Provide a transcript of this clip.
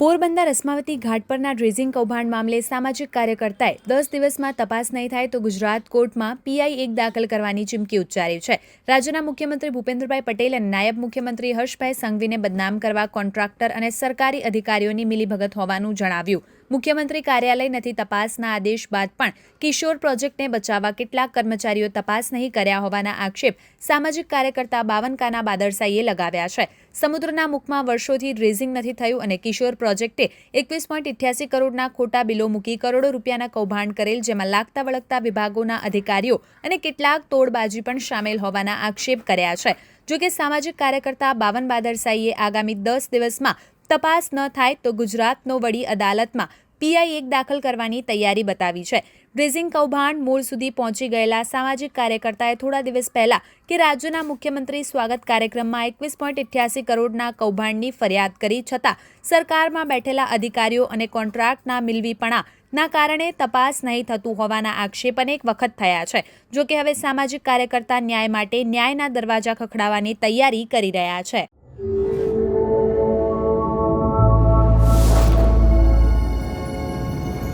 પોરબંદર અસ્માવતી ઘાટ પરના ડ્રેઝિંગ કૌભાંડ મામલે સામાજિક કાર્યકર્તાએ 10 દિવસમાં તપાસ નહીં થાય તો ગુજરાત કોર્ટમાં PI1 દાખલ કરવાની ચીમકી ઉચ્ચારી છે. રાજ્યના મુખ્યમંત્રી ભૂપેન્દ્રભાઈ પટેલ અને નાયબ મુખ્યમંત્રી હર્ષભાઈ સંઘવીને બદનામ કરવા કોન્ટ્રાક્ટર અને સરકારી અધિકારીઓની મિલીભગત હોવાનું જણાવ્યું. મુખ્યમંત્રી કાર્યાલય નથી તપાસના આદેશ બાદ પણ કિશોર પ્રોજેક્ટને બચાવવા કેટલાક કર્મચારીઓ તપાસ નહીં કર્યા હોવાના આક્ષેપ સામાજિક કાર્યકર્તા બાવનકાના બાદરસાઈએ લગાવ્યા છે. સમુદ્રના મુખમાં વર્ષોથી ડ્રેઝિંગ નથી થયું અને કિશોર પ્રોજેક્ટે 21.88 કરોડના ખોટા બિલો મૂકી કરોડો રૂપિયાના કૌભાંડ કરેલ, જેમાં લાગતા વળગતા વિભાગોના અધિકારીઓ અને કેટલાક તોડબાજી પણ સામેલ હોવાના આક્ષેપ કર્યા છે. જોકે સામાજિક કાર્યકર્તા બાવન બાદરસાઈએ આગામી 10 દિવસમાં તપાસ ન થાય તો ગુજરાતનો વડી અદાલતમાં PI1 દાખલ કરવાની તૈયારી બતાવી છે. ડ્રેઝિંગ કૌભાંડ મૂળ સુધી પહોંચી ગયેલા સામાજિક કાર્યકર્તાએ થોડા દિવસ પહેલા કે રાજ્યના મુખ્યમંત્રી સ્વાગત કાર્યક્રમમાં 21.88 કરોડના કૌભાંડની ફરિયાદ કરી, છતાં સરકારમાં બેઠેલા અધિકારીઓ અને કોન્ટ્રાક્ટના મિલવીપણાના કારણે તપાસ નહીં થતું હોવાના આક્ષેપ અનેક વખત થયા છે. જોકે હવે સામાજિક કાર્યકર્તા ન્યાય માટે ન્યાયના દરવાજા ખખડાવવાની તૈયારી કરી રહ્યા છે.